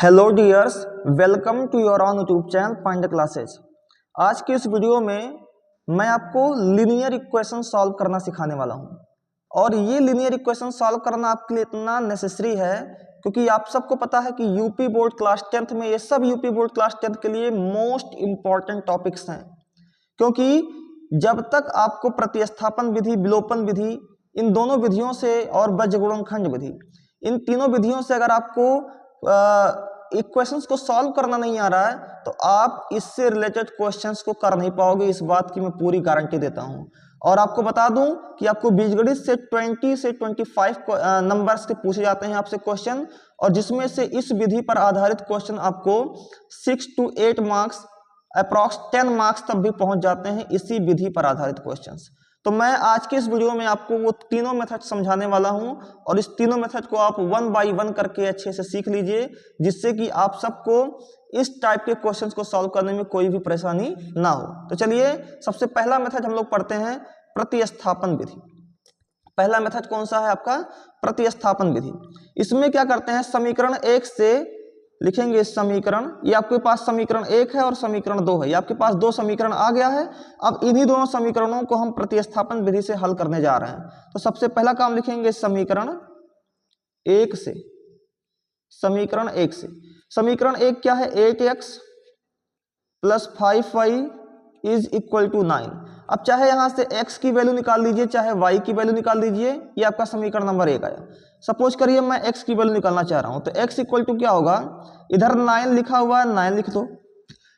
Hello dears, welcome to your on YouTube channel Pandey classes. आज के इस वीडियो में मैं आपको लीनियर इक्वेशन सॉल्व करना सिखाने वाला हूं और ये लीनियर इक्वेशन सॉल्व करना आपके लिए इतना नेसेसरी है क्योंकि आप सबको पता है कि यूपी बोर्ड क्लास 10th में ये सब यूपी बोर्ड क्लास 10th के लिए मोस्ट इंपॉर्टेंट टॉपिक्स हैं। क्योंकि जब तक आपको प्रतिस्थापन विधि, विलोपन विधि, इन दोनों विधियों से और बीजगुणनखंड विधि, इन तीनों विधियों से अगर आपको इक्वेशंस को सॉल्व करना नहीं आ रहा है तो आप इससे रिलेटेड क्वेश्चंस को कर नहीं पाओगे, इस बात की मैं पूरी गारंटी देता हूं। और आपको बता दूं कि आपको बीजगणित से 20 से 25 नंबर्स के पूछे जाते हैं आपसे क्वेश्चन, और जिसमें से इस विधि पर आधारित क्वेश्चन आपको 6 to 8 मार्क्स, अप्रॉक्स 10 मार्क्स तक भी पहुंच जाते हैं इसी विधि पर आधारित क्वेश्चंस। तो मैं आज के इस वीडियो में आपको वो तीनों मेथड समझाने वाला हूं और इस तीनों मेथड को आप 1 by 1 करके अच्छे से सीख लीजिए, जिससे कि आप सबको इस टाइप के क्वेश्चंस को सॉल्व करने में कोई भी परेशानी ना हो। तो चलिए, सबसे पहला मेथड हम लोग पढ़ते हैं प्रतिस्थापन विधि। पहला मेथड कौन सा है आपका? प्रतिस्थापन विधि। इसमें क्या करते हैं, समीकरण 1 से लिखेंगे समीकरण, ये आपके पास समीकरण 1 है और समीकरण 2 है, ये आपके पास दो समीकरण आ गया है। अब इन्हीं दोनों समीकरणों को हम प्रतिस्थापन विधि से हल करने जा रहे हैं। तो सबसे पहला काम लिखेंगे समीकरण 1 से। समीकरण 1 से, समीकरण 1 क्या है? 8x + 5y = 9। अब चाहे यहां से x की वैल्यू निकाल लीजिए, चाहे y की वैल्यू निकाल लीजिए, ये आपका समीकरण नंबर 1 आया। सपोज करिए मैं x की वैल्यू निकालना चाह रहा हूं, तो x = क्या होगा? इधर 9 लिखा हुआ है, 9 लिख दो।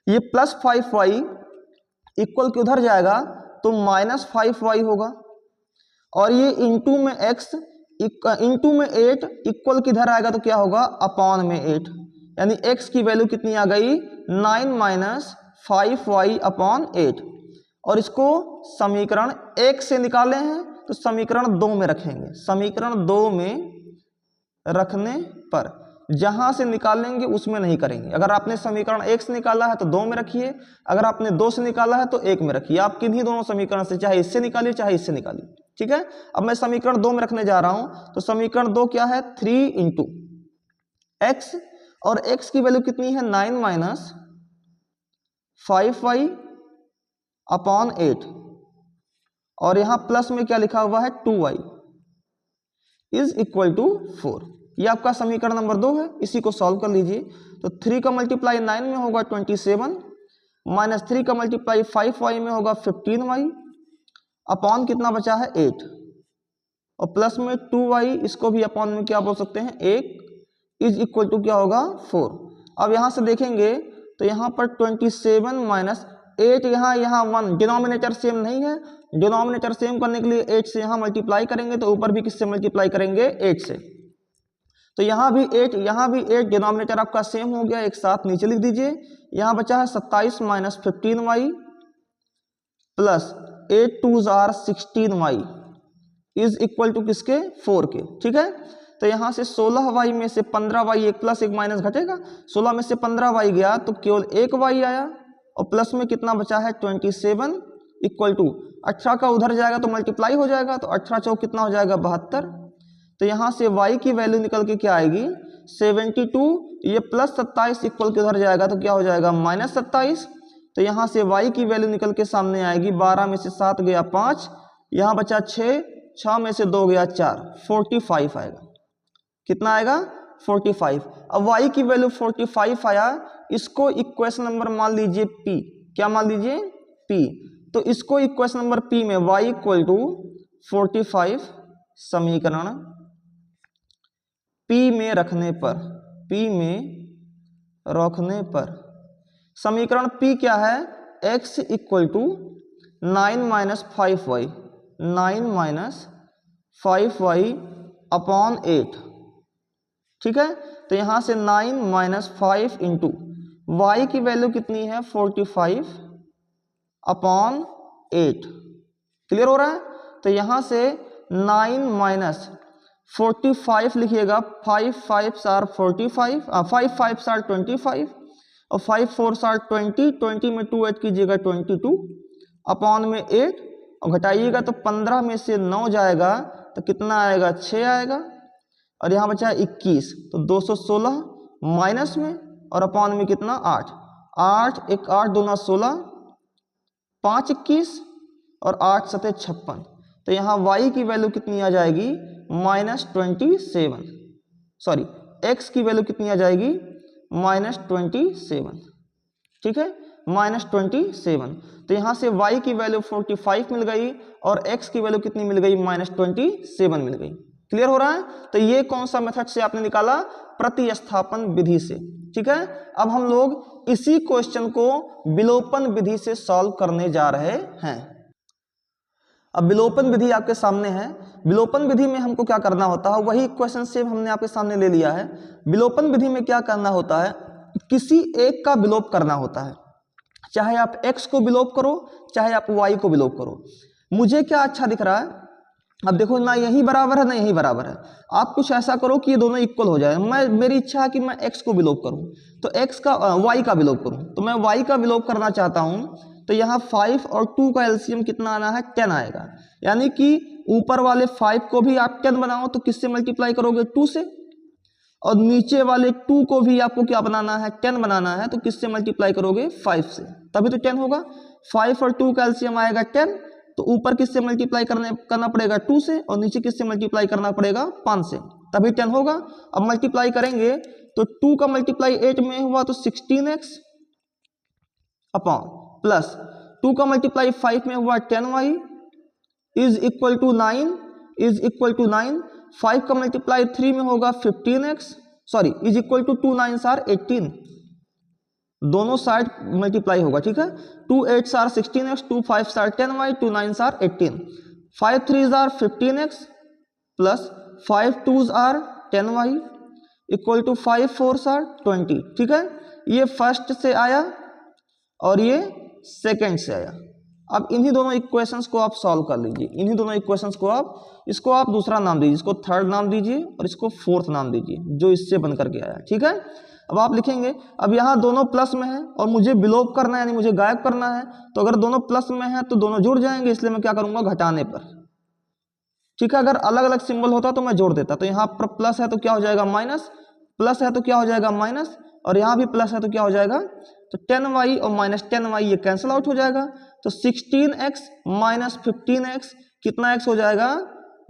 ये +5y इक्वल के उधर जाएगा तो -5y होगा, और ये इंटू में x इंटू में 8 इक्वल किधर आएगा तो क्या होगा? अपॉन में 8, यानी x की वैल्यू कितनी आ गई? 9 - 5y/8। और इसको समीकरण 1 से निकाले हैं तो समीकरण 2 में रखेंगे। समीकरण 2 में रखने पर जहां से निकालेंगे उसमें नहीं करेंगे। अगर आपने समीकरण 1 से निकाला है तो 2 में रखिए, अगर आपने 2 से निकाला है तो 1 में रखिए। आप किन्हीं दोनों समीकरण से, चाहे इससे निकालिए चाहे इससे निकालिए, ठीक है। अब मैं समीकरण 2 में रखने जा रहा हूं, तो समीकरण 2 क्या है? 3 × x, और x की वैल्यू कितनी है? 9 - 5y/8, और यहां प्लस में क्या लिखा हुआ है? 2y = 4। ये आपका समीकरण नंबर 2 है, इसी को सॉल्व कर लीजिए। तो 3 का मल्टीप्लाई 9 में होगा 27, -3 का मल्टीप्लाई 5y में होगा 15y, अपॉन कितना बचा है? 8, और प्लस में 2y, इसको भी अपॉन में क्या बोल सकते हैं? 1 = क्या होगा? 4। अब यहां से देखेंगे तो यहां पर 27 - 8, यहाँ 1, डिनोमिनेटर सेम नहीं है। डिनोमिनेटर सेम करने के लिए 8 से यहां मल्टीप्लाई करेंगे, तो ऊपर भी किससे मल्टीप्लाई करेंगे? 8 से। तो यहाँ भी 8, यहाँ भी 8, डिनोमिनेटर आपका सेम हो गया, एक साथ नीचे लिख दीजिए। यहाँ बचा है 27 - 15y + 8 2s are 16y = किसके? 4 के, ठीक है। तो यहाँ से 16y में से 15y, एक प्लस एक माइनस घटेगा, 16 में से 15y गया तो केवल 1y आया, और प्लस में कितना बचा है? 27 = 18 का उधर जाएगा तो मल्टीप्लाई हो जाएगा, तो 18 चौक कितना हो जाएगा? 72। तो यहाँ से y की वैल्यू निकल के क्या आएगी? 72। ये +27 इक्वल के उधर जाएगा तो क्या हो जाएगा? -27। तो यहाँ से y की वैल्यू निकल के सामने आएगी, 12 में से 7 गया 5, यहाँ बचा 6, 6 में से 2 गया 4, 45 आएगा। कितना आएगा? 45। अब y की वैल्यू 45 आया, इसको इक्वेशन नंबर मान लीजिए p। क्या मान लीजिए? p। तो इसको इक्वेशन नंबर p में y = 45 समीकरण p में रखने पर, p में रखने पर समीकरण p क्या है? x = 9 - 5y, 9 - 5y/8, ठीक है। तो यहां से 9 - 5 × y की वैल्यू कितनी है? 45/8। क्लियर हो रहा है? तो यहां से 9 - 45 लिखिएगा, 5 5s are 45, 5 5s are 25, और 5 4s are 20, 20 में 2 ऐड कीजिएगा 22, अपॉन में 8, और घटाइएगा तो 15 में से 9 जाएगा तो कितना आएगा? 6 आएगा, और यहाँ बचा 21, तो 216 माइनस में और अपॉन में कितना 8, 8 एक 8 दूना 16, 5 21 और 8 सते 56। तो यहाँ y की वैल्यू कितनी आ जाएगी -27, सॉरी x की वैल्यू कितनी आ जाएगी -27, ठीक है -27। तो यहाँ से y की वैल्यू 45 मिल गई और x की वैल्यू कितनी मिल गई -27 मिल गई। क्लियर हो रहा है? तो ये कौन सा मेथड से आपने निकाला? प्रतिस्थापन विधि से, ठीक है। अब हम लोग इसी क्वेश्चन को विलोपन विधि से सॉल्व करने जा रहे हैं। अब विलोपन विधि आपके सामने है। विलोपन विधि में हमको क्या करना होता है, वही क्वेश्चन से हमने आपके सामने ले लिया है। विलोपन विधि में क्या करना होता है, किसी एक का विलोप करना होता है, चाहे आप x को विलोप करो चाहे आप y को विलोप करो। मुझे क्या अच्छा दिख रहा है, अब देखो ना यही बराबर है ना यही बराबर है, आप कुछ ऐसा करो कि ये दोनों इक्वल हो जाए। मेरी इच्छा है कि मैं x को विलोप करूं, तो y का विलोप करूं, तो मैं y का विलोप करना चाहता हूं। तो यहाँ 5 और 2 का एलसीएम कितना आना है 10 आएगा, यानी कि ऊपर वाले 5 को भी आप 10 बनाओ तो किससे मल्टीप्लाई करोगे 2 से, और नीचे वाले 2 को भी आपको क्या बनाना है 10 बनाना है, तो किससे मल्टीप्लाई करोगे 5 से, तभी तो 10 होगा। 5 और 2 का एलसीएम आएगा 10, तो ऊपर किससे मल्टीप्लाई करना पड़ेगा 2 से, और नीचे किससे मल्टीप्लाई करना पड़ेगा 5 से, तभी 10 होगा। अब मल्टीप्लाई करेंगे तो 2 का मल्टीप्लाई 8 में हुआ तो 16x अपॉन प्लस 2 का मल्टीप्लाई 5 में हुआ 10y इज इक्वल टू 9, 5 का मल्टीप्लाई 3 में होगा 15x, sorry is equal to 2 9s are 18, दोनों साइड मल्टीप्लाई होगा, ठीक है। 2 8s are 16x, 2 5s are 10y, 2 9s are 18, 5 3s are 15x plus 5 2s are 10y equal to 5 4s are 20, ठीक है। ये फर्स्ट से आया और ये सेकंड से आया। अब इन्हीं दोनों इक्वेशंस को आप सॉल्व कर लीजिए, इन्हीं दोनों इक्वेशंस को इसको आप दूसरा नाम दीजिए, इसको थर्ड नाम दीजिए और इसको फोर्थ नाम दीजिए, जो इससे बन करके आया, ठीक है। अब आप लिखेंगे, अब यहाँ दोनों प्लस में है और मुझे विलोप करना है, यानी मुझे गायब करना है, तो अगर दोनों प्लस में है तो दोनों जुड़ जाएंगे, इसलिए मैं क्या करूंगा घटाने पर, ठीक है। अगर अलग अलग सिंबल होता तो मैं जोड़ देता, तो यहाँ पर प्लस है तो क्या हो जाएगा माइनस, प्लस है तो क्या हो जाएगा माइनस, और यहाँ भी प्लस है तो क्या हो जाएगा, तो 10y और -10y ये कैंसिल आउट हो जाएगा, तो 16x माइनस 15x कितना x हो जाएगा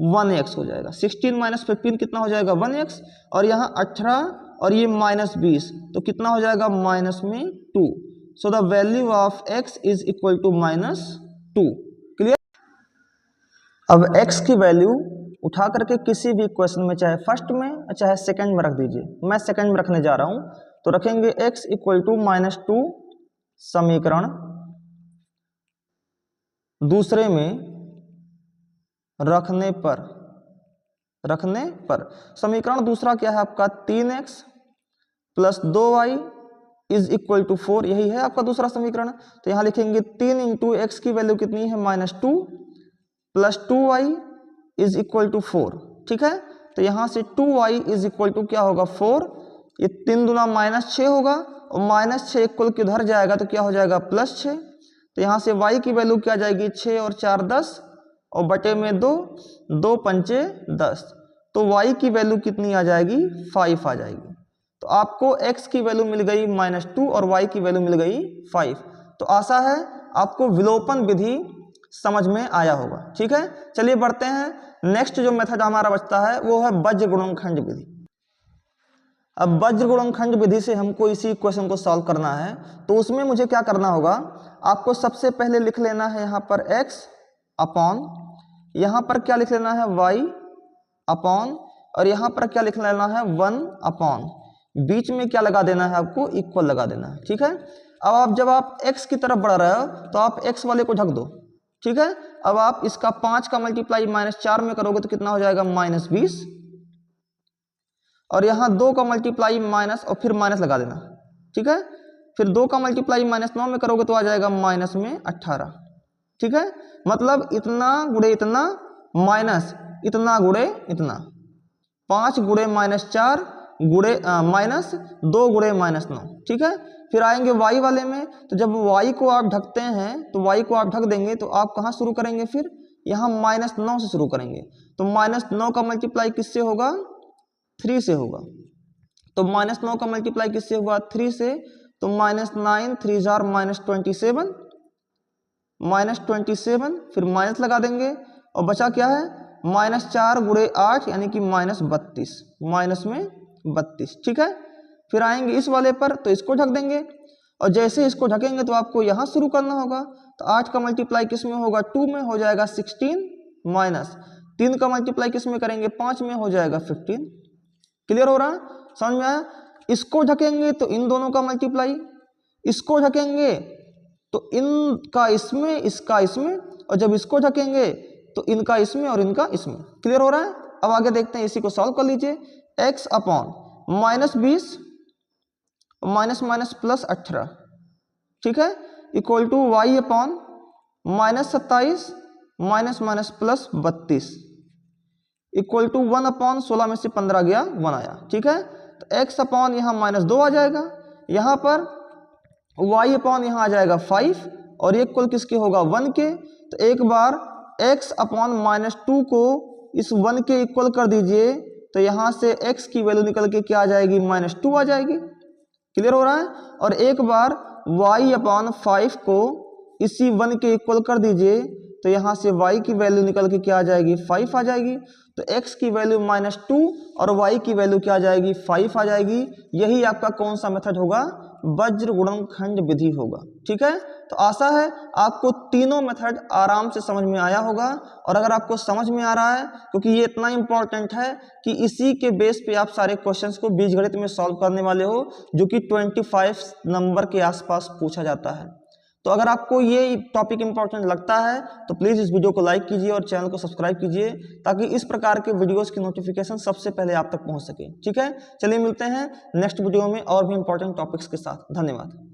1x हो जाएगा, 16 माइनस 15 कितना हो जाएगा 1x, और यहाँ 18 और ये -20 तो कितना हो जाएगा माइनस में 2, so the value of x is equal to -2। Clear? अब x की वैल्यू उठा करके किसी भी क्वेश्चन में, चाहे फर्स्ट में चाहे सेकंड में रख दीजिए, मैं सेकंड में रखने जा रहा हूं, तो रखेंगे x इक्वल टू -2 समीकरण दूसरे में रखने पर समीकरण दूसरा क्या है आपका 3x plus 2y is equal to 4, यही है आपका दूसरा समीकरण। तो यहां लिखेंगे 3 इंटू एक्स की वैल्यू कितनी है -2 plus 2y is equal to 4, ठीक है। तो यहां से 2y इज इक्वल टू क्या होगा 4, ये 3 दूना -6 होगा और -6 इक्वल किधर जाएगा तो क्या हो जाएगा +6, तो यहाँ से y की वैल्यू क्या जाएगी 6 और 4 10 और बटे में 2, 2 पंचे 10, तो y की वैल्यू कितनी आ जाएगी 5 आ जाएगी। तो आपको x की वैल्यू मिल गई -2 और y की वैल्यू मिल गई 5। तो आशा है आपको विलोपन विधि समझ में आया होगा, ठीक है। चलिए बढ़ते हैं, नेक्स्ट जो मेथड हमारा बचता है वो है वज्र गुणनखंड विधि। अब वज्र गुणनखंड विधि से हमको इसी क्वेश्चन को सॉल्व करना है, तो उसमें मुझे क्या करना होगा, आपको सबसे पहले लिख लेना है यहाँ पर x अपॉन, यहाँ पर क्या लिख लेना है y अपॉन, और यहाँ पर क्या लिख लेना है 1 अपॉन, बीच में क्या लगा देना है आपको इक्वल लगा देना है, ठीक है। अब आप जब आप x की तरफ बढ़ रहे हो तो आप x वाले को ढक दो, ठीक है। अब आप इसका 5 का मल्टीप्लाई -4 में करोगे तो कितना हो जाएगा -20, और यहाँ 2 का मल्टीप्लाई माइनस और फिर माइनस लगा देना, ठीक है। फिर 2 का मल्टीप्लाई -9 में करोगे तो आ जाएगा माइनस में 18, ठीक है। मतलब इतना गुणे इतना माइनस इतना गुणे इतना, 5 गुणे -4 गुणे माइनस 2 गुणे -9, ठीक है। फिर आएंगे y वाले में, तो जब y को आप ढकते हैं तो y को आप ढक देंगे तो आप कहाँ शुरू करेंगे, फिर यहाँ -9 से शुरू करेंगे, तो -9 का मल्टीप्लाई किससे होगा 3 से होगा, तो -9 का मल्टीप्लाई किससे हुआ 3 से, तो -9 3 जार -27, -27 फिर माइनस लगा देंगे और बचा क्या है -4 गुणे 8 यानी कि -32, माइनस में 32। ठीक है, फिर आएंगे इस वाले पर तो इसको ढक देंगे और जैसे इसको ढकेंगे तो आपको यहाँ शुरू करना होगा। तो 8 का मल्टीप्लाई किस में होगा 2 में, हो जाएगा 16 माइनस 3 का मल्टीप्लाई किस में करेंगे 5 में, हो जाएगा 15। क्लियर हो रहा है, समझ में आया। इसको ढकेंगे तो इन दोनों का मल्टीप्लाई, इसको ढकेंगे तो इनका इसमें, इसका इसमें, और जब इसको ढकेंगे तो इनका इसमें और इनका इसमें। क्लियर हो रहा है। अब आगे देखते हैं, इसी को सॉल्व कर लीजिए। x upon -20 minus minus plus 18, ठीक है, equal to y upon -27 minus minus plus 32 equal to 1 upon 16 में से 15 गया 1 आया। ठीक है, तो x अपॉन यहाँ -2 आ जाएगा, यहाँ पर y अपॉन यहाँ आ जाएगा 5 और ये इक्वल किसके होगा 1 के। तो एक बार x अपॉन -2 को इस 1 के इक्वल कर दीजिए तो यहाँ से x की वैल्यू निकल के क्या आ जाएगी -2 आ जाएगी। क्लियर हो रहा है। और एक बार y अपॉन 5 को इसी 1 के इक्वल कर दीजिए तो यहाँ से y की वैल्यू निकल के क्या आ जाएगी 5 आ जाएगी। तो x की वैल्यू -2 और y की वैल्यू क्या आ जाएगी 5 आ जाएगी। यही आपका कौन सा मेथड होगा, वज्र गुणनखंड विधि होगा। ठीक है, तो आशा है आपको तीनों मेथड आराम से समझ में आया होगा। और अगर आपको समझ में आ रहा है, क्योंकि ये इतना इंपॉर्टेंट है कि इसी के बेस पे आप सारे क्वेश्चंस को बीजगणित में सॉल्व करने वाले हो, जो कि 25 नंबर के आसपास पूछा जाता है। तो अगर आपको ये टॉपिक इंपॉर्टेंट लगता है तो प्लीज़ इस वीडियो को लाइक कीजिए और चैनल को सब्सक्राइब कीजिए, ताकि इस प्रकार के वीडियोस की नोटिफिकेशन सबसे पहले आप तक पहुंच सके। ठीक है, चलिए मिलते हैं नेक्स्ट वीडियो में और भी इंपॉर्टेंट टॉपिक्स के साथ। धन्यवाद।